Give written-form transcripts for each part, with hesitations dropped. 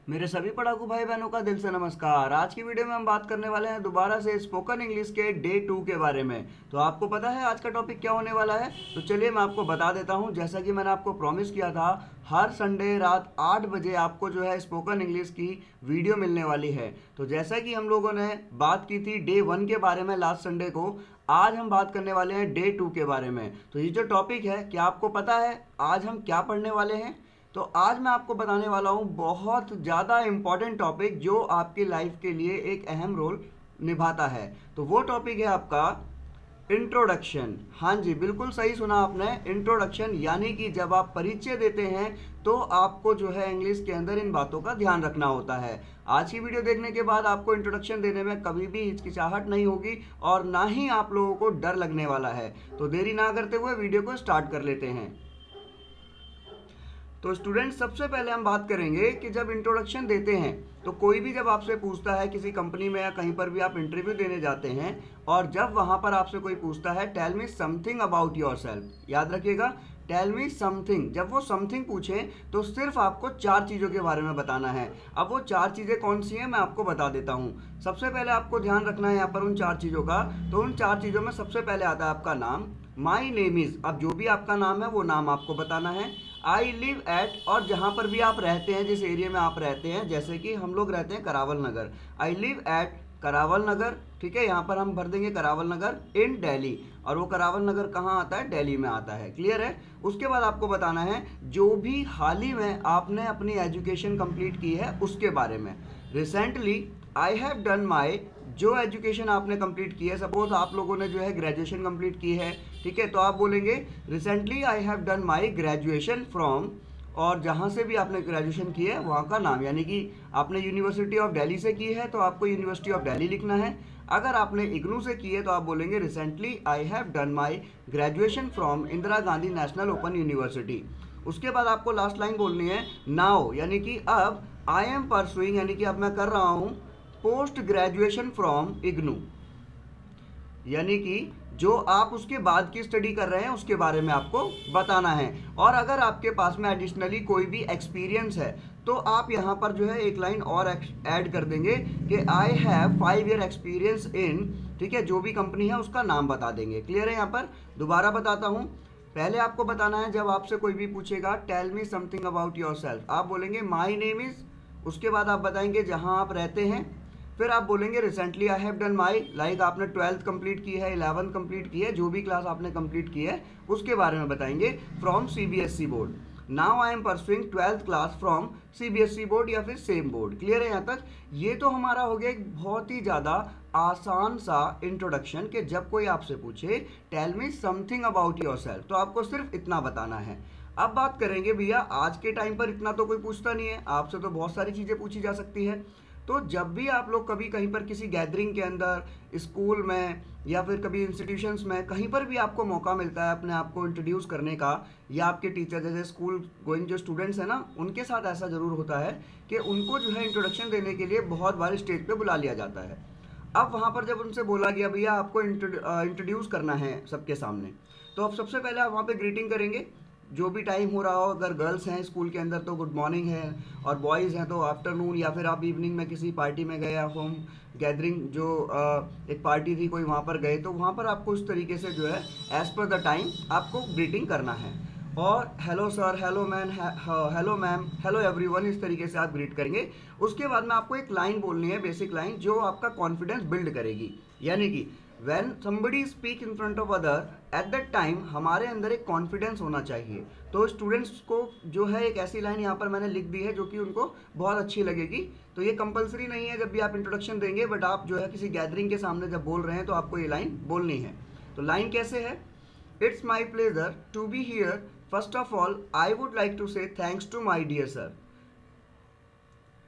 मेरे सभी पढ़ाकू भाई बहनों का दिल से नमस्कार। आज की वीडियो में हम बात करने वाले हैं दोबारा से स्पोकन इंग्लिश के डे 2 के बारे में। तो आपको पता है आज का टॉपिक क्या होने वाला है? तो चलिए मैं आपको बता देता हूं। जैसा कि मैंने आपको प्रॉमिस किया था, हर संडे रात 8 बजे आपको जो है स्पोकन इंग्लिश की वीडियो मिलने वाली है। तो जैसा कि हम लोगों ने बात की थी डे 1 के बारे में लास्ट संडे को, आज हम बात करने वाले हैं डे 2 के बारे में। तो ये जो टॉपिक है, क्या आपको पता है आज हम क्या पढ़ने वाले हैं? तो आज मैं आपको बताने वाला हूँ बहुत ज़्यादा इम्पॉर्टेंट टॉपिक जो आपकी लाइफ के लिए एक अहम रोल निभाता है। तो वो टॉपिक है आपका इंट्रोडक्शन। हाँ जी, बिल्कुल सही सुना आपने, इंट्रोडक्शन। यानी कि जब आप परिचय देते हैं तो आपको जो है इंग्लिश के अंदर इन बातों का ध्यान रखना होता है। आज की वीडियो देखने के बाद आपको इंट्रोडक्शन देने में कभी भी हिचकिचाहट नहीं होगी और ना ही आप लोगों को डर लगने वाला है। तो देरी ना करते हुए वीडियो को स्टार्ट कर लेते हैं। तो स्टूडेंट, सबसे पहले हम बात करेंगे कि जब इंट्रोडक्शन देते हैं तो कोई भी जब आपसे पूछता है, किसी कंपनी में या कहीं पर भी आप इंटरव्यू देने जाते हैं और जब वहां पर आपसे कोई पूछता है tell me something about yourself, याद रखिएगा, टेल मी समथिंग। जब वो समथिंग पूछें तो सिर्फ आपको 4 चीज़ों के बारे में बताना है। अब वो 4 चीज़ें कौन सी हैं मैं आपको बता देता हूँ। सबसे पहले आपको ध्यान रखना है यहाँ पर उन 4 चीज़ों का। तो उन 4 चीज़ों में सबसे पहले आता है आपका नाम, माई नेम इज़। अब जो भी आपका नाम है वो नाम आपको बताना है। आई लिव एट, और जहाँ पर भी आप रहते हैं, जिस एरिया में आप रहते हैं, जैसे कि हम लोग रहते हैं करावल नगर, आई लिव एट करावल नगर। ठीक है, यहाँ पर हम भर देंगे करावल नगर इन दिल्ली, और वो करावल नगर कहाँ आता है? दिल्ली में आता है। क्लियर है? उसके बाद आपको बताना है जो भी हाल ही में आपने अपनी एजुकेशन कंप्लीट की है उसके बारे में। Recently I have done my, जो एजुकेशन आपने कंप्लीट की है, सपोज आप लोगों ने जो है ग्रेजुएशन कंप्लीट की है, ठीक है, तो आप बोलेंगे recently I have done my graduation from, और जहाँ से भी आपने ग्रेजुएशन की है वहाँ का नाम। यानी कि आपने यूनिवर्सिटी ऑफ दिल्ली से की है तो आपको यूनिवर्सिटी ऑफ दिल्ली लिखना है। अगर आपने इग्नू से की है तो आप बोलेंगे recently I have done my graduation from Indira Gandhi national open university. उसके बाद आपको लास्ट लाइन बोलनी है नाउ, यानी कि अब आई एम परसुइंग, यानी कि अब मैं कर रहा हूँ पोस्ट ग्रेजुएशन फ्रॉम इग्नू, यानी कि जो आप उसके बाद की स्टडी कर रहे हैं उसके बारे में आपको बताना है। और अगर आपके पास में एडिशनली कोई भी एक्सपीरियंस है तो आप यहाँ पर जो है एक लाइन और ऐड कर देंगे कि I have 5 year experience in, ठीक है, जो भी कंपनी है उसका नाम बता देंगे। क्लियर है? यहाँ पर दोबारा बताता हूँ। पहले आपको बताना है जब आपसे कोई भी पूछेगा tell me something about your self, आप बोलेंगे माई नेम इज़। उसके बाद आप बताएंगे जहाँ आप रहते हैं। फिर आप बोलेंगे recently I have done my, like आपने 12th कंप्लीट की है, 11th कंप्लीट की है, जो भी क्लास आपने कंप्लीट की है उसके बारे में बताएंगे, from CBSE board. Now I am pursuing 12th class from CBSE board या फिर सेम बोर्ड। क्लियर है यहाँ तक? ये तो हमारा हो गया एक बहुत ही ज़्यादा आसान सा इंट्रोडक्शन कि जब कोई आपसे पूछे tell me something about yourself तो आपको सिर्फ इतना बताना है। अब बात करेंगे भैया, आज के टाइम पर इतना तो कोई पूछता नहीं है, आपसे तो बहुत सारी चीज़ें पूछी जा सकती है। तो जब भी आप लोग कभी कहीं पर किसी गैदरिंग के अंदर, स्कूल में या फिर कभी इंस्टीट्यूशंस में, कहीं पर भी आपको मौका मिलता है अपने आप को इंट्रोड्यूस करने का, या आपके टीचर जैसे स्कूल गोइंग जो स्टूडेंट्स हैं ना, उनके साथ ऐसा ज़रूर होता है कि उनको जो है इंट्रोडक्शन देने के लिए बहुत बार स्टेज पे बुला लिया जाता है। अब वहाँ पर जब उनसे बोला गया भैया आपको इंट्रोड्यूस करना है सबके सामने, तो अब सबसे पहले आप वहाँ पे ग्रीटिंग करेंगे, जो भी टाइम हो रहा हो। अगर गर्ल्स हैं स्कूल के अंदर तो गुड मॉर्निंग है, और बॉयज़ हैं तो आफ्टरनून, या फिर आप इवनिंग में किसी पार्टी में गए या होम गैदरिंग जो एक पार्टी थी कोई, वहाँ पर गए तो वहाँ पर आपको इस तरीके से जो है एज़ पर द टाइम आपको ग्रीटिंग करना है। और hello sir, hello man, hello ma'am, hello everyone, इस तरीके से आप ग्रीट करेंगे। उसके बाद में आपको एक लाइन बोलनी है, बेसिक लाइन, जो आपका कॉन्फिडेंस बिल्ड करेगी। यानी कि when somebody speak in front of other, at that time हमारे अंदर एक कॉन्फिडेंस होना चाहिए। तो स्टूडेंट्स को जो है एक ऐसी लाइन यहाँ पर मैंने लिख दी है जो कि उनको बहुत अच्छी लगेगी। तो ये कंपलसरी नहीं है जब भी आप इंट्रोडक्शन देंगे, बट आप जो है किसी गैदरिंग के सामने जब बोल रहे हैं तो आपको ये लाइन बोलनी है। तो लाइन कैसे है? It's my pleasure to be here, first of all I would like to say thanks to my dear sir,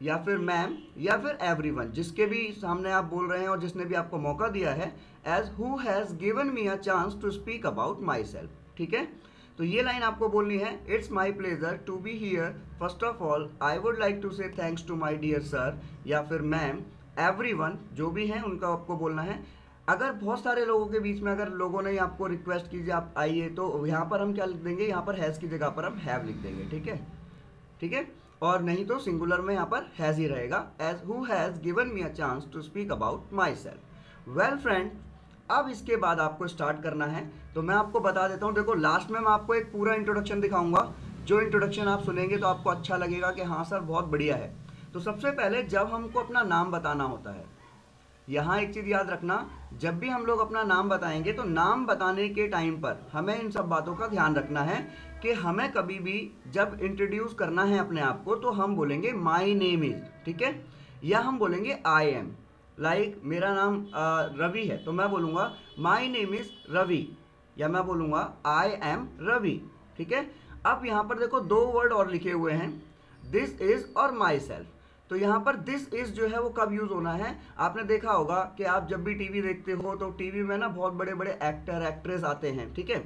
या फिर मैम, या फिर एवरीवन, जिसके भी सामने आप बोल रहे हैं और जिसने भी आपको मौका दिया है, as who has given me a chance to speak about my self. ठीक है, तो ये लाइन आपको बोलनी है, it's my pleasure to be here, first of all I would like to say thanks to my dear sir, या फिर ma'am, everyone, जो भी हैं उनका आपको बोलना है। अगर बहुत सारे लोगों के बीच में अगर लोगों ने आपको रिक्वेस्ट कीजिए आप आइए, तो यहाँ पर हम क्या लिख देंगे, यहाँ पर हैज़ की जगह पर हम हैव लिख देंगे। ठीक है, ठीक है। और नहीं तो सिंगुलर में यहाँ पर हैज़ ही रहेगा, as who has given me a chance to speak about my self. Well friend, अब इसके बाद आपको स्टार्ट करना है, तो मैं आपको बता देता हूँ। देखो लास्ट में मैं आपको एक पूरा इंट्रोडक्शन दिखाऊंगा, जो इंट्रोडक्शन आप सुनेंगे तो आपको अच्छा लगेगा कि हाँ सर बहुत बढ़िया है। तो सबसे पहले जब हमको अपना नाम बताना होता है, यहाँ एक चीज़ याद रखना, जब भी हम लोग अपना नाम बताएंगे तो नाम बताने के टाइम पर हमें इन सब बातों का ध्यान रखना है कि हमें कभी भी जब इंट्रोड्यूस करना है अपने आप को तो हम बोलेंगे माई नेम इज़, ठीक है, या हम बोलेंगे आई एम। लाइक मेरा नाम रवि है तो मैं बोलूँगा माई नेम इज़ रवि, या मैं बोलूँगा आई एम रवि, ठीक है। अब यहाँ पर देखो दो वर्ड और लिखे हुए हैं, दिस इज़ और माई सेल्फ। तो यहाँ पर दिस इज़ जो है वो कब यूज़ होना है, आपने देखा होगा कि आप जब भी टीवी देखते हो तो टीवी में ना बहुत बड़े बड़े एक्टर एक्ट्रेस आते हैं, ठीक है।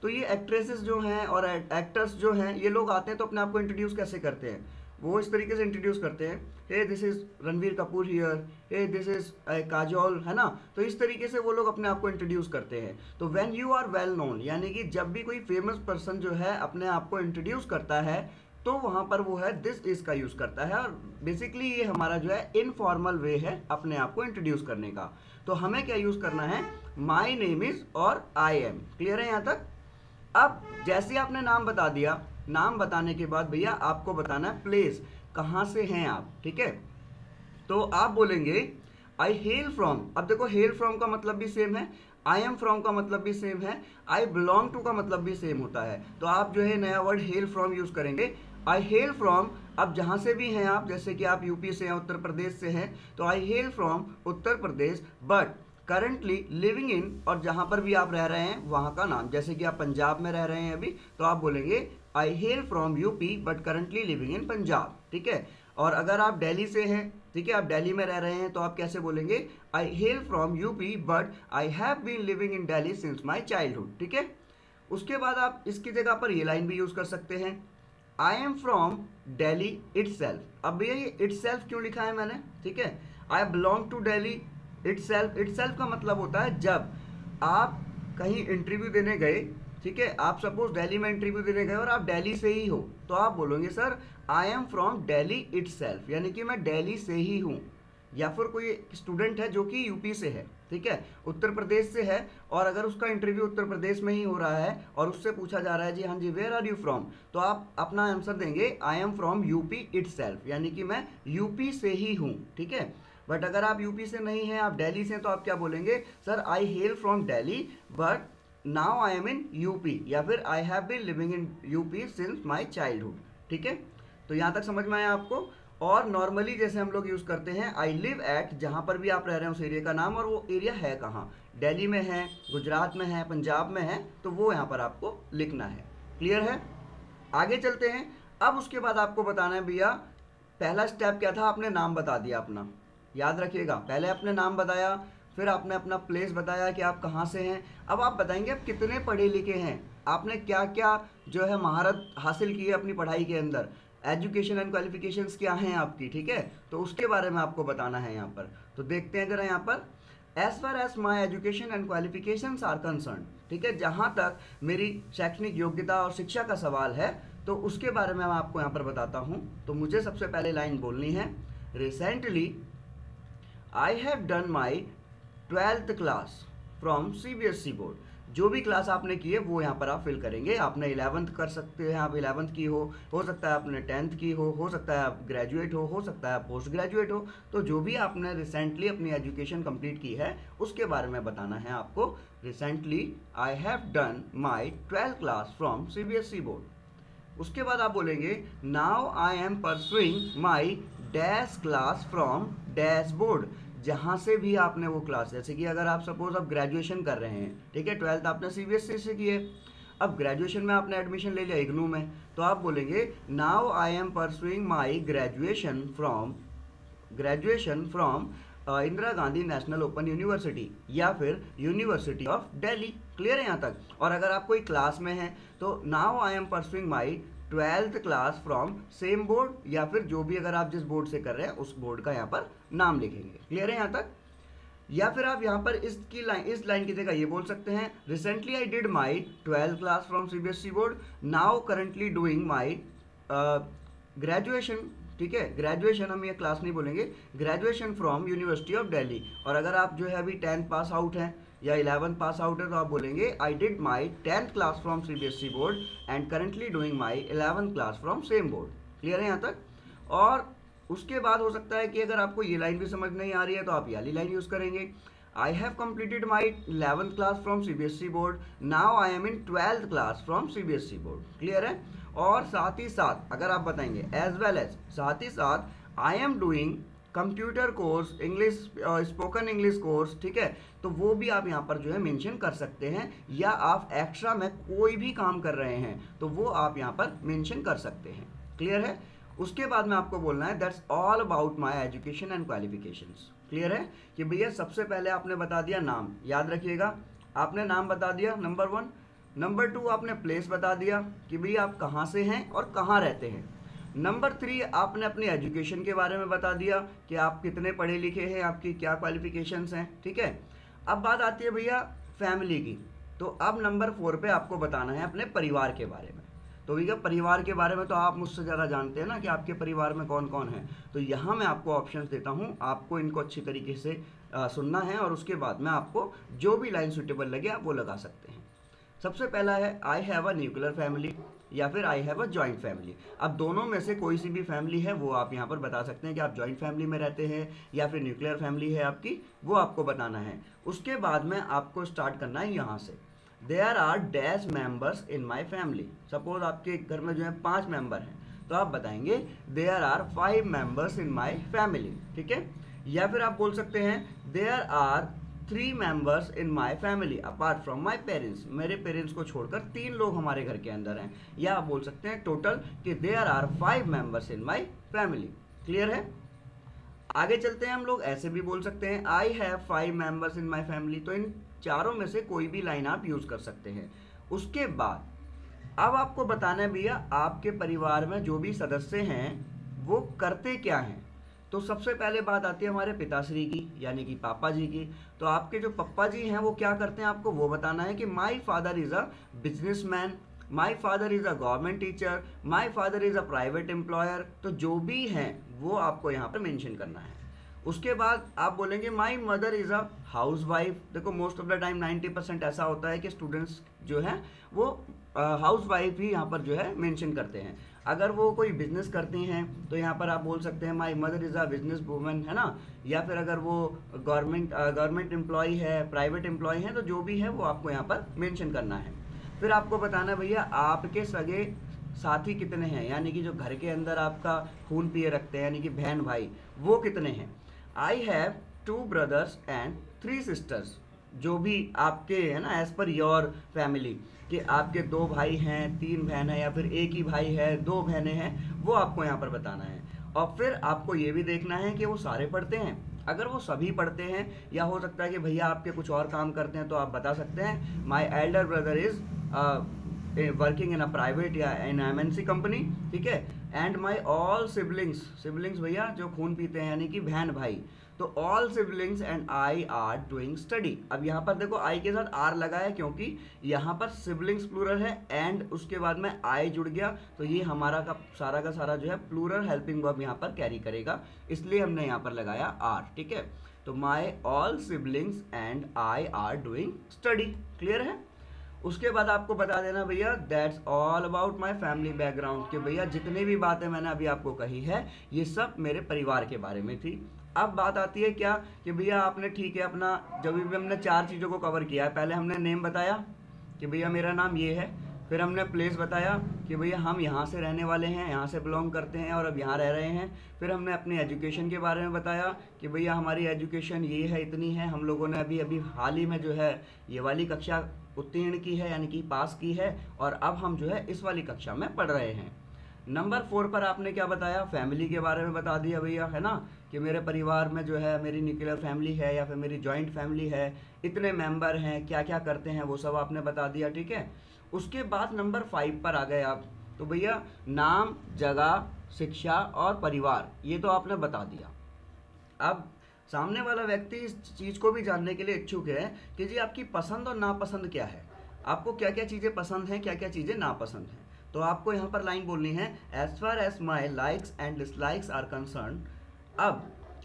तो ये एक्ट्रेसेस जो हैं और एक्टर्स जो हैं, ये लोग आते हैं तो अपने आप को इंट्रोड्यूस कैसे करते हैं, वो इस तरीके से इंट्रोड्यूस करते हैं, hey this is Ranveer Kapoor here, hey this is Kajol, है ना। तो इस तरीके से वो लोग अपने आप को इंट्रोड्यूस करते हैं। तो when you are well known, यानी कि जब भी कोई फेमस पर्सन जो है अपने आप को इंट्रोड्यूस करता है तो वहाँ पर वो है दिस इज़ का यूज़ करता है। और बेसिकली ये हमारा जो है इनफॉर्मल वे है अपने आप को इंट्रोड्यूस करने का। तो हमें क्या यूज़ करना है, माई नेम इज़ और आई एम। क्लियर है यहाँ तक। अब जैसे आपने नाम बता दिया, नाम बताने के बाद भैया आपको बताना है प्लेस, कहाँ से हैं आप, ठीक है। तो आप बोलेंगे आई हेल फ्रॉम। अब देखो हेल फ्रॉम का मतलब भी सेम है, आई एम फ्रॉम का मतलब भी सेम है, आई बिलोंग टू का मतलब भी सेम होता है। तो आप जो है नया वर्ड हेल फ्रॉम यूज़ करेंगे, आई हेल फ्रॉम। अब जहाँ से भी हैं आप, जैसे कि आप यूपी से हैं, उत्तर प्रदेश से हैं, तो I hail from Uttar Pradesh but currently living in, और जहाँ पर भी आप रह रहे हैं वहाँ का नाम, जैसे कि आप पंजाब में रह रहे हैं अभी, तो आप बोलेंगे I hail from UP but currently living in Punjab, ठीक है। और अगर आप दिल्ली से हैं, ठीक है, आप दिल्ली में रह रहे हैं, तो आप कैसे बोलेंगे, I hail from UP but I have been living in Delhi since my childhood, ठीक है। उसके बाद आप इसकी जगह पर ये लाइन भी यूज़ कर सकते हैं, I am from Delhi itself. अब भैया ये इटसेल्फ क्यों लिखा है मैंने, ठीक है, I belong to Delhi itself. Itself का मतलब होता है जब आप कहीं इंटरव्यू देने गए, ठीक है, आप सपोज दिल्ली में इंटरव्यू देने गए और आप दिल्ली से ही हो, तो आप बोलोगे sir I am from Delhi itself, यानी कि मैं दिल्ली से ही हूँ। या फिर कोई स्टूडेंट है जो कि यूपी से है, ठीक है, उत्तर प्रदेश से है, और अगर उसका इंटरव्यू उत्तर प्रदेश में ही हो रहा है और उससे पूछा जा रहा है जी हाँ जी वेयर आर यू फ्रॉम, तो आप अपना आंसर देंगे I am from UP itself, यानी कि मैं यूपी से ही हूँ, ठीक है। बट अगर आप यूपी से नहीं हैं, आप दिल्ली से हैं, तो आप क्या बोलेंगे, sir I hail from Delhi but now I am in UP, या फिर I have been living in UP since my childhood, ठीक है। तो यहाँ तक समझ में आया आपको। और नॉर्मली जैसे हम लोग यूज़ करते हैं आई लिव एट, जहाँ पर भी आप रह रहे हैं उस एरिया का नाम, और वो एरिया है कहाँ, दिल्ली में है, गुजरात में है, पंजाब में है, तो वो यहाँ पर आपको लिखना है। क्लियर है। आगे चलते हैं। अब उसके बाद आपको बताना है भैया, पहला स्टेप क्या था, आपने नाम बता दिया अपना, याद रखिएगा, पहले आपने नाम बताया, फिर आपने अपना प्लेस बताया कि आप कहाँ से हैं। अब आप बताएंगे आप कितने पढ़े लिखे हैं, आपने क्या क्या जो है महारत हासिल की है अपनी पढ़ाई के अंदर, एजुकेशन एंड क्वालिफिकेशंस क्या हैं आपकी, ठीक है, तो उसके बारे में आपको बताना है यहाँ पर। तो देखते हैं जरा यहाँ पर, as far as my education and qualifications are concern, ठीक है, जहाँ तक मेरी शैक्षणिक योग्यता और शिक्षा का सवाल है तो उसके बारे में मैं आपको यहाँ पर बताता हूँ। तो मुझे सबसे पहले लाइन बोलनी है, recently I have done my 12th class from CBSE board. जो भी क्लास आपने की है वो यहाँ पर आप फिल करेंगे। आपने 11th कर सकते हैं, आप 11th की हो सकता है आपने 10th की हो सकता है आप ग्रेजुएट हो सकता है आप पोस्ट ग्रेजुएट हो। तो जो भी आपने रिसेंटली अपनी एजुकेशन कंप्लीट की है उसके बारे में बताना है आपको। Recently I have done my 12th class from CBSE board. उसके बाद आप बोलेंगे now I am pursuing my dash class from dash board. जहाँ से भी आपने वो क्लास, जैसे कि अगर आप सपोज आप ग्रेजुएशन कर रहे हैं, ठीक है, 12th आपने CBSE से की है, अब ग्रेजुएशन में आपने एडमिशन ले लिया इग्नू में, तो आप बोलेंगे now I am pursuing my graduation from Indira Gandhi national open university या फिर यूनिवर्सिटी ऑफ दिल्ली। क्लियर है यहाँ तक। और अगर आप कोई क्लास में हैं तो now I am pursuing my 12th class from same board, या फिर जो भी अगर आप जिस बोर्ड से कर रहे हैं उस बोर्ड का यहाँ पर नाम लिखेंगे। क्लियर है यहाँ तक। या फिर आप यहाँ पर इस लाइन की जगह ये बोल सकते हैं, recently I did my 12th class from CBSE board, now currently doing my graduation, ठीक है, ग्रेजुएशन हम ये क्लास नहीं बोलेंगे, graduation from university of Delhi. और अगर आप जो है अभी 10th पास आउट हैं या 11th पास आउट है तो आप बोलेंगे I did my 10th class from CBSE board and currently doing my 11th class from same board. Clear है यहाँ तक? और उसके बाद हो सकता है कि अगर आपको ये लाइन भी समझ नहीं आ रही है तो आप ये वाली लाइन यूज़ करेंगे, I have completed my 11th class from CBSE board, now I am in 12th class from CBSE board. Clear है? और साथ ही साथ अगर आप बताएंगे एज वेल एज, साथ ही साथ I am doing computer course English, spoken English course, ठीक है, तो वो भी आप यहाँ पर जो है मेंशन कर सकते हैं, या आप एक्स्ट्रा में कोई भी काम कर रहे हैं तो वो आप यहाँ पर मेंशन कर सकते हैं। क्लियर है? उसके बाद में आपको बोलना है that's all about my education and qualifications. Clear है? कि भैया सबसे पहले आपने बता दिया नाम, याद रखिएगा, आपने नाम बता दिया नंबर 1, नंबर 2 आपने प्लेस बता दिया कि भैया आप कहाँ से हैं और कहाँ रहते हैं, नंबर 3 आपने अपनी एजुकेशन के बारे में बता दिया कि आप कितने पढ़े लिखे हैं, आपकी क्या क्वालिफिकेशंस हैं। ठीक है, अब बात आती है भैया फैमिली की, तो अब नंबर 4 पे आपको बताना है अपने परिवार के बारे में। तो भैया परिवार के बारे में तो आप मुझसे ज़्यादा जानते हैं ना कि आपके परिवार में कौन कौन है, तो यहाँ मैं आपको ऑप्शंस देता हूँ, आपको इनको अच्छी तरीके से सुनना है और उसके बाद में आपको जो भी लाइन सुटेबल लगे आप वो लगा सकते हैं। सबसे पहला है I have a nuclear family या फिर I have a joint family. अब दोनों में से कोई सी भी फैमिली है वो आप यहाँ पर बता सकते हैं कि आप जॉइंट फैमिली में रहते हैं या फिर न्यूक्लियर फैमिली है आपकी, वो आपको बताना है। उसके बाद में आपको स्टार्ट करना है यहाँ से, there are dash members in my family. Suppose आपके घर में जो है 5 मेंबर हैं तो आप बताएंगे there are 5 members in my family. ठीक है, या फिर आप बोल सकते हैं there are 3 members in my family apart from my parents. मेरे पेरेंट्स को छोड़कर 3 लोग हमारे घर के अंदर हैं। या आप बोल सकते हैं टोटल कि there are 5 members in my family. Clear है? आगे चलते हैं हम लोग, ऐसे भी बोल सकते हैं I have 5 members in my family. तो इन चारों में से कोई भी लाइन आप यूज कर सकते हैं। उसके बाद अब आपको बताना है भैया आपके परिवार में जो भी सदस्य हैं वो करते क्या हैं। तो सबसे पहले बात आती है हमारे पिताश्री की, यानी कि पापा जी की। तो आपके जो पप्पा जी हैं वो क्या करते हैं आपको वो बताना है कि my father is a businessman, my father is a government teacher, my father is a private employer. तो जो भी हैं वो आपको यहाँ पर मेंशन करना है। उसके बाद आप बोलेंगे my mother is a house wife. देखो मोस्ट ऑफ द टाइम 90% ऐसा होता है कि स्टूडेंट्स जो हैं वो हाउस वाइफ ही यहाँ पर जो है मेंशन करते हैं। अगर वो कोई बिजनेस करती हैं तो यहाँ पर आप बोल सकते हैं my mother is a business women, है ना। या फिर अगर वो गवर्नमेंट एम्प्लॉय है, प्राइवेट एम्प्लॉय है, तो जो भी है वो आपको यहाँ पर मेंशन करना है। फिर आपको बताना है भैया आपके सगे साथी कितने हैं, यानी कि जो घर के अंदर आपका खून पिए रखते हैं, यानी कि बहन भाई, वो कितने हैं। I have 2 brothers and 3 sisters. जो भी आपके है ना एज पर योर फैमिली कि आपके 2 भाई हैं, 3 बहन है, या फिर एक ही भाई है, 2 बहनें हैं, वो आपको यहाँ पर बताना है। और फिर आपको ये भी देखना है कि वो सारे पढ़ते हैं। अगर वो सभी पढ़ते हैं, या हो सकता है कि भैया आपके कुछ और काम करते हैं, तो आप बता सकते हैं my elder brother is working in a private या इन एमएनसी कंपनी। ठीक है, and my all siblings, siblings भैया जो खून पीते हैं यानी कि बहन भाई, तो all siblings and I R doing study. अब यहाँ पर देखो आई के साथ आर लगा है क्योंकि यहाँ पर सिबलिंग्स प्लूरल है एंड उसके बाद में आई जुड़ गया, तो ये हमारा का सारा जो है प्लूरल हेल्पिंग वर्ब यहाँ पर कैरी करेगा, इसलिए हमने यहाँ पर लगाया आर। ठीक है, तो my all siblings and I R doing study. Clear है? उसके बाद आपको बता देना भैया that's all about my family background, कि भैया जितनी भी बातें मैंने अभी आपको कही है ये सब मेरे परिवार के बारे में थी। अब बात आती है क्या कि भैया आपने ठीक है अपना, जब भी हमने 4 चीज़ों को कवर किया है, पहले हमने नेम बताया कि भैया मेरा नाम ये है, फिर हमने प्लेस बताया कि भैया हम यहाँ से रहने वाले हैं, यहाँ से बिलोंग करते हैं और अब यहाँ रह रहे हैं, फिर हमने अपनी एजुकेशन के बारे में बताया कि भैया हमारी एजुकेशन ये है, इतनी है, हम लोगों ने अभी हाल ही में जो है ये वाली कक्षा उत्तीर्ण की है, यानी कि पास की है, और अब हम जो है इस वाली कक्षा में पढ़ रहे हैं। नंबर 4 पर आपने क्या बताया, फैमिली के बारे में बता दिया भैया, है ना, कि मेरे परिवार में जो है मेरी न्यूक्लियर फैमिली है या फिर मेरी जॉइंट फैमिली है, इतने मेंबर हैं, क्या क्या करते हैं वो सब आपने बता दिया। ठीक है, उसके बाद नंबर 5 पर आ गए आप, तो भैया नाम, जगह, शिक्षा और परिवार, ये तो आपने बता दिया। अब सामने वाला व्यक्ति इस चीज़ को भी जानने के लिए इच्छुक है कि जी आपकी पसंद और नापसंद क्या है, आपको क्या क्या चीज़ें पसंद हैं, क्या क्या चीज़ें नापसंद हैं। तो आपको यहाँ पर लाइन बोलनी है as far as my likes and dislikes are concern. अब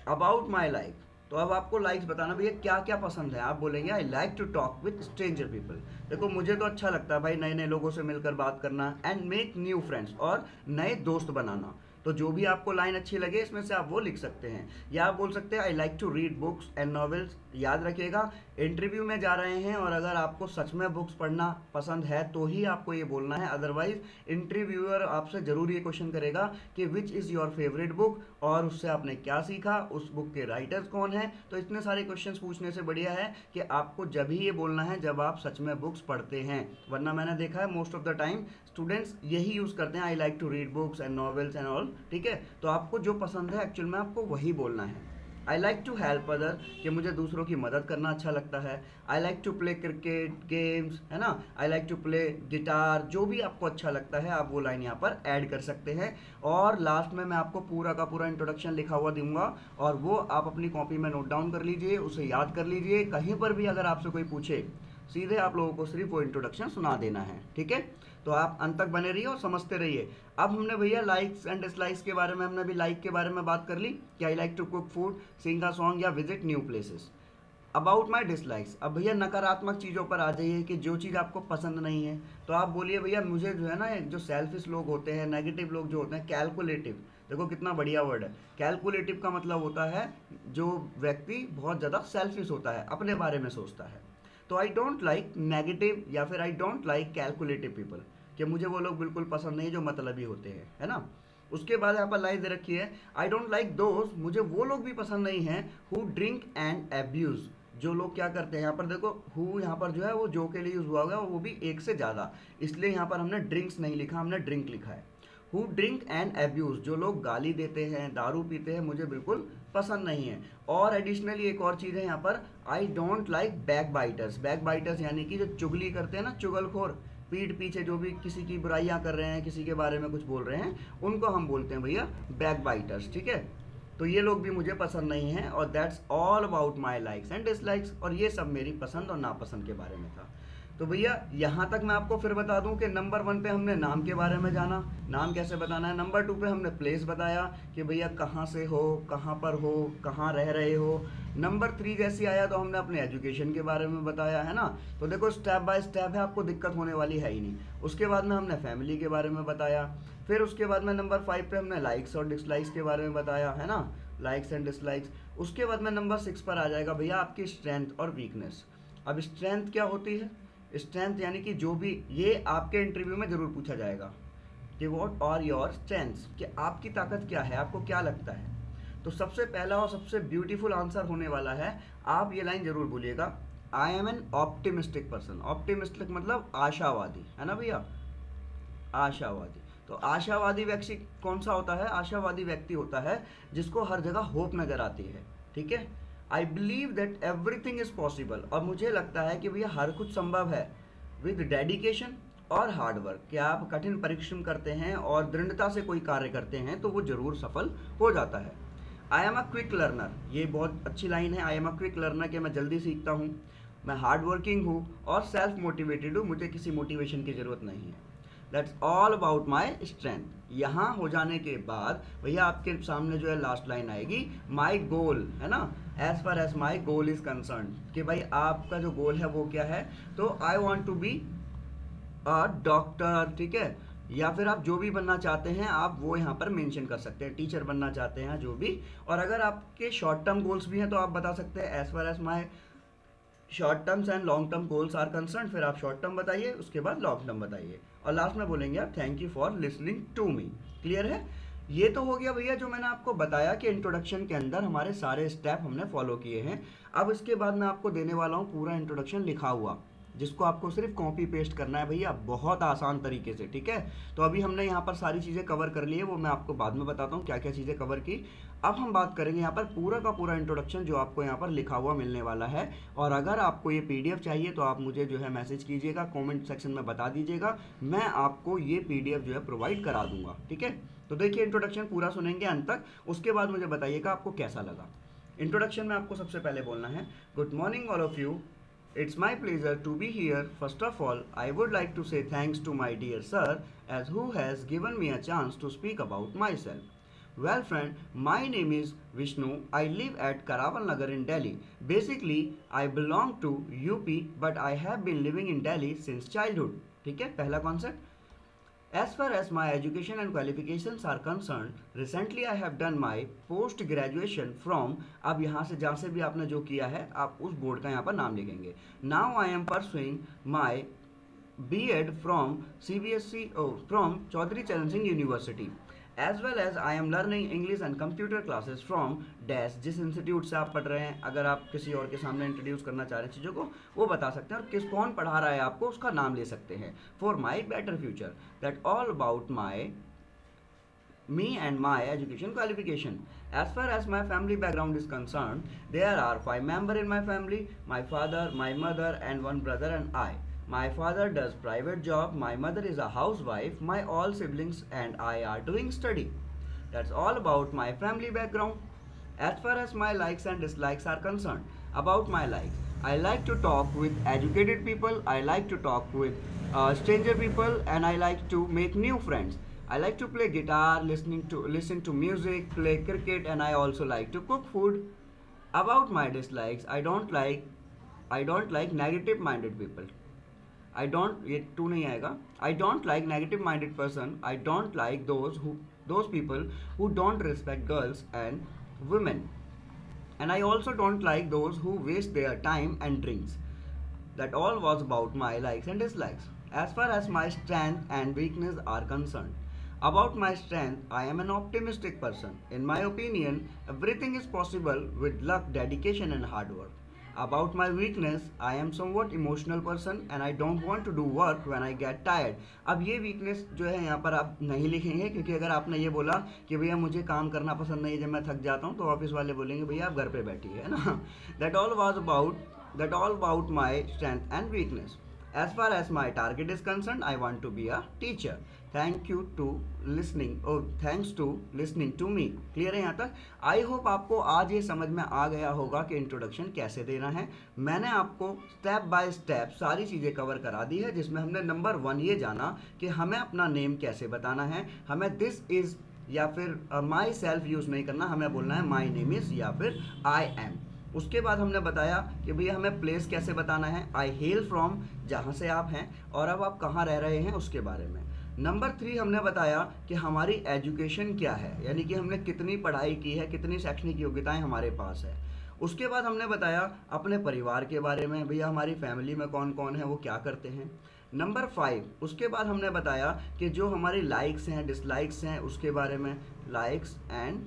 अबाउट माई लाइक, तो अब आपको लाइक्स बताना भैया क्या क्या पसंद है। आप बोलेंगे I like to talk with stranger people. देखो मुझे तो अच्छा लगता है भाई नए नए लोगों से मिलकर बात करना एंड मेक न्यू फ्रेंड्स, और नए दोस्त बनाना। तो जो भी आपको लाइन अच्छी लगे इसमें से आप वो लिख सकते हैं। या आप बोल सकते हैं I like to read books and novels. याद रखिएगा इंटरव्यू में जा रहे हैं और अगर आपको सच में बुक्स पढ़ना पसंद है तो ही आपको ये बोलना है, अदरवाइज इंटरव्यूअर आपसे जरूर ये क्वेश्चन करेगा कि which is your favourite book, और उससे आपने क्या सीखा, उस बुक के राइटर्स कौन है। तो इतने सारे क्वेश्चन पूछने से बढ़िया है कि आपको जब ही ये बोलना है जब आप सच में बुक्स पढ़ते हैं, वरना मैंने देखा है most of the time students यही यूज़ करते हैं I like to read books and novels and all. ठीक है, तो आपको जो पसंद है एक्चुअल में आपको वही बोलना है। I like to help other, कि मुझे दूसरों की मदद करना अच्छा लगता है। I like to play cricket games, है ना, I like to play guitar. जो भी आपको अच्छा लगता है आप वो लाइन यहाँ पर ऐड कर सकते हैं। और लास्ट में मैं आपको पूरा का पूरा इंट्रोडक्शन लिखा हुआ दूंगा और वो आप अपनी कॉपी में नोट डाउन कर लीजिए, उसे याद कर लीजिए। कहीं पर भी अगर आपसे कोई पूछे सीधे आप लोगों को सिर्फ वो इंट्रोडक्शन सुना देना है। ठीक है, तो आप अंत तक बने रहिए और समझते रहिए। अब हमने भैया लाइक्स एंड डिसलाइक्स के बारे में, हमने भी लाइक के बारे में बात कर ली कि I like to cook food, sing a song या visit new places. About my dislikes, अब भैया नकारात्मक चीज़ों पर आ जाइए कि जो चीज़ आपको पसंद नहीं है। तो आप बोलिए भैया मुझे जो है ना, जो सेल्फिश लोग होते हैं, नेगेटिव लोग जो होते हैं, कैलकुलेटिव। देखो कितना बढ़िया वर्ड है कैलकुलेटिव का मतलब होता है जो व्यक्ति बहुत ज़्यादा सेल्फिश होता है, अपने बारे में सोचता है। तो आई डोंट लाइक नेगेटिव या फिर I don't like calculative people, कि मुझे वो लोग बिल्कुल पसंद नहीं जो मतलबी होते हैं, है ना। उसके बाद यहाँ पर लाइन दे रखी है आई डोंट लाइक दोज, मुझे वो लोग भी पसंद नहीं हैं हु ड्रिंक एंड एब्यूज़। जो लोग क्या करते हैं, यहाँ पर देखो हु यहाँ पर जो है वो जो के लिए यूज़ हुआ होगा, वो भी एक से ज़्यादा, इसलिए यहाँ पर हमने ड्रिंक्स नहीं लिखा, हमने ड्रिंक लिखा है। हु ड्रिंक एंड एब्यूज़, जो लोग गाली देते हैं, दारू पीते हैं, मुझे बिल्कुल पसंद नहीं है। और एडिशनली एक और चीज़ है यहाँ पर, I don't like back biters. Back biters यानी कि जो चुगली करते हैं ना, चुगलखोर, पीठ पीछे जो भी किसी की बुराइयां कर रहे हैं, किसी के बारे में कुछ बोल रहे हैं, उनको हम बोलते हैं भैया बैक बाइटर्स। ठीक है, तो ये लोग भी मुझे पसंद नहीं हैं। और that's all about my likes and dislikes, और ये सब मेरी पसंद और नापसंद के बारे में था। तो भैया यहाँ तक मैं आपको फिर बता दूं कि नंबर 1 पे हमने नाम के बारे में जाना, नाम कैसे बताना है। नंबर 2 पे हमने प्लेस बताया कि भैया कहाँ से हो, कहाँ पर हो, कहाँ रह रहे हो। नंबर 3 जैसे आया तो हमने अपने एजुकेशन के बारे में बताया, है ना। तो देखो स्टेप बाय स्टेप है, आपको दिक्कत होने वाली है ही नहीं। उसके बाद में हमने फैमिली के बारे में बताया। फिर उसके बाद में नंबर 5 पे हमने लाइक्स और डिसलाइक्स के बारे में बताया, है ना, लाइक्स एंड डिसलाइक्स। उसके बाद में नंबर 6 पर आ जाएगा भैया आपकी स्ट्रेंथ और वीकनेस। अब स्ट्रेंथ क्या होती है, स्ट्रेंथ यानी कि जो भी, ये आपके इंटरव्यू में जरूर पूछा जाएगा कि व्हाट आर योर स्ट्रेंथ्स, कि आपकी ताकत क्या है, आपको क्या लगता है। तो सबसे पहला और सबसे ब्यूटीफुल आंसर होने वाला है, आप ये लाइन जरूर बोलिएगा, I am N optimistic person. Optimistic मतलब आशावादी, है ना भैया, आशावादी। तो आशावादी व्यक्ति कौन सा होता है, आशावादी व्यक्ति होता है जिसको हर जगह होप नजर आती है। ठीक है, I believe that everything is possible, और मुझे लगता है कि भैया हर कुछ संभव है विद डेडिकेशन और हार्ड वर्क। कि आप कठिन परिश्रम करते हैं और दृढ़ता से कोई कार्य करते हैं तो वो जरूर सफल हो जाता है। I am a quick learner, ये बहुत अच्छी लाइन है, I am a quick learner, कि मैं जल्दी सीखता हूँ। मैं हार्ड वर्किंग हूँ और सेल्फ मोटिवेटेड हूँ, मुझे किसी मोटिवेशन की ज़रूरत नहीं है। That's all about my strength. यहाँ हो जाने के बाद भैया आपके सामने जो है लास्ट लाइन आएगी, माई गोल, है ना, as far as my goal is concern, कि भाई आपका जो गोल है वो क्या है। तो I want to be a doctor, ठीक है, या फिर आप जो भी बनना चाहते हैं आप वो यहाँ पर मेंशन कर सकते हैं, टीचर बनना चाहते हैं जो भी। और अगर आपके शॉर्ट टर्म गोल्स भी हैं तो आप बता सकते हैं as far as my short terms and long term goals are concern. फिर आप शॉर्ट टर्म बताइए, उसके बाद लॉन्ग टर्म बताइए, और लास्ट में बोलेंगे आप thank you for listening to me. Clear है, ये तो हो गया भैया जो मैंने आपको बताया कि इंट्रोडक्शन के अंदर हमारे सारे स्टेप हमने फॉलो किए हैं। अब इसके बाद मैं आपको देने वाला हूँ पूरा इंट्रोडक्शन लिखा हुआ, जिसको आपको सिर्फ कॉपी पेस्ट करना है भैया, बहुत आसान तरीके से। ठीक है, तो अभी हमने यहाँ पर सारी चीज़ें कवर कर ली है, वो मैं आपको बाद में बताता हूँ क्या क्या चीज़ें कवर की। अब हम बात करेंगे यहाँ पर पूरा का पूरा इंट्रोडक्शन जो आपको यहाँ पर लिखा हुआ मिलने वाला है। और अगर आपको ये PDF चाहिए तो आप मुझे जो है मैसेज कीजिएगा, कमेंट सेक्शन में बता दीजिएगा, मैं आपको ये PDF जो है प्रोवाइड करा दूंगा। ठीक है, तो देखिए इंट्रोडक्शन पूरा सुनेंगे अंत तक, उसके बाद मुझे बताइएगा आपको कैसा लगा। इंट्रोडक्शन में आपको सबसे पहले बोलना है, good morning all of you, It's my pleasure to be here. First of all, I would like to say thanks to my dear sir as who has given me a chance to speak about myself. Well friend, my name is Vishnu. I live at Karaval Nagar in Delhi. Basically, I belong to UP but I have been living in Delhi since childhood. ठीक है, पहला concept. As far as my education and qualifications are concerned, recently I have done my post graduation from, अब यहाँ से जहाँ से भी आपने जो किया है आप उस बोर्ड का यहाँ पर नाम लिखेंगे. Now I am pursuing my B.Ed from CBSE from Chaudhary Charan Singh University. As well as I am learning English and computer classes from dash, जिस इंस्टीट्यूट से आप पढ़ रहे हैं. अगर आप किसी और के सामने इंट्रोड्यूस करना चाह रहे हैं चीज़ों को वो बता सकते हैं, और कौन पढ़ा रहा है आपको उसका नाम ले सकते हैं. For my better future, that all about my me and my education qualification. As far as my family background is concerned, there are 5 members in my family: my father, my mother and one brother and I. My father does private job, my mother is a housewife, my all siblings and I are doing study. That's all about my family background. As far as my likes and dislikes are concerned, about my likes, I like to talk with educated people, I like to talk with stranger people, and I like to make new friends. I like to play guitar, listen to music, play cricket, and I also like to cook food. About my dislikes, I don't like negative minded people. I don't, ये to नहीं आएगा. I don't like negative minded person. I don't like those people who don't respect girls and women. And I also don't like those who waste their time and drinks. That all was about my likes and dislikes. As far as my strength and weakness are concerned, about my strength, I am an optimistic person. In my opinion, everything is possible with luck, dedication and hard work. About my weakness, I am somewhat emotional person and I don't want to do work when I get tired. अब ये weakness जो है यहाँ पर आप नहीं लिखेंगे, क्योंकि अगर आपने ये बोला कि भैया मुझे काम करना पसंद नहीं है जब मैं थक जाता हूँ, तो ऑफिस वाले बोलेंगे भैया आप घर पे बैठिए, है ना. That all about my strength and weakness. As far as my target is concerned, I want to be a teacher. Thank you to listening, thanks to listening to me. Clear है यहाँ तक? आई होप आपको आज ये समझ में आ गया होगा कि इंट्रोडक्शन कैसे देना है. मैंने आपको स्टेप बाय स्टेप सारी चीज़ें कवर करा दी है, जिसमें हमने नंबर 1 ये जाना कि हमें अपना नेम कैसे बताना है. हमें दिस इज़ या फिर माई सेल्फ यूज़ नहीं करना, हमें बोलना है माई नेम इज़ या फिर आई एम. उसके बाद हमने बताया कि भैया हमें प्लेस कैसे बताना है, आई हेल फ्रॉम, जहाँ से आप हैं, और अब आप कहाँ रह रहे हैं उसके बारे में. नंबर 3 हमने बताया कि हमारी एजुकेशन क्या है, यानी कि हमने कितनी पढ़ाई की है, कितनी शैक्षणिक योग्यताएं हमारे पास है. उसके बाद हमने बताया अपने परिवार के बारे में, भैया हमारी फैमिली में कौन कौन है, वो क्या करते हैं. नंबर 5 उसके बाद हमने बताया कि जो हमारी लाइक्स हैं डिसलाइक्स हैं उसके बारे में, लाइक्स एंड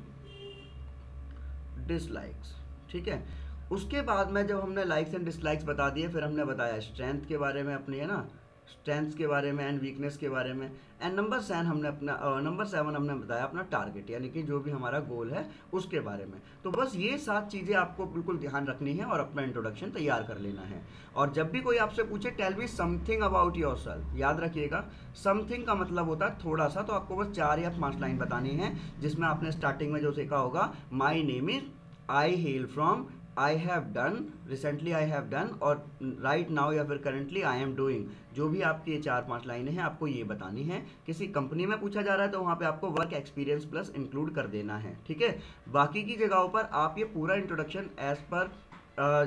डिसलाइक्स. ठीक है. उसके बाद में जब हमने लाइक्स एंड डिसलाइक्स बता दिए, फिर हमने बताया स्ट्रेंथ के बारे में अपनी, है ना, स्ट्रेंथ्स के बारे में एंड वीकनेस के बारे में. एंड नंबर 7 हमने बताया अपना टारगेट, यानी कि जो भी हमारा गोल है उसके बारे में. तो बस ये 7 चीज़ें आपको बिल्कुल ध्यान रखनी है और अपना इंट्रोडक्शन तैयार कर लेना है. और जब भी कोई आपसे पूछे tell me something about yourself, याद रखिएगा समथिंग का मतलब होता है थोड़ा सा. तो आपको बस 4 या 5 लाइन बतानी है, जिसमें आपने स्टार्टिंग में जो सीखा होगा my name is, I hail from, I have done, recently I have done, और राइट नाउ या फिर करंटली आई एम डूइंग. जो भी आपकी ये 4-5 लाइनें हैं आपको ये बतानी है. किसी कंपनी में पूछा जा रहा है तो वहाँ पे आपको वर्क एक्सपीरियंस प्लस इंक्लूड कर देना है. ठीक है. बाकी की जगहों पर आप ये पूरा introduction as per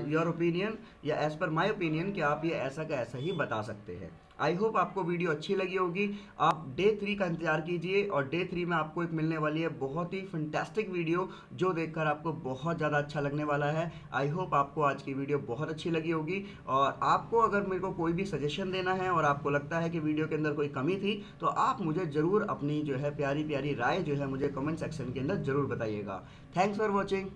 your opinion या एज पर माई ओपिनियन कि आप ये ऐसा का ऐसा ही बता सकते हैं. आई होप आपको वीडियो अच्छी लगी होगी. आप डे 3 का इंतजार कीजिए, और डे 3 में आपको एक मिलने वाली है बहुत ही फैंटास्टिक वीडियो, जो देखकर आपको बहुत ज़्यादा अच्छा लगने वाला है. आई होप आपको आज की वीडियो बहुत अच्छी लगी होगी. और आपको अगर मेरे को कोई भी सजेशन देना है और आपको लगता है कि वीडियो के अंदर कोई कमी थी, तो आप मुझे ज़रूर अपनी जो है प्यारी प्यारी राय जो है मुझे कमेंट सेक्शन के अंदर ज़रूर बताइएगा. Thanks for watching.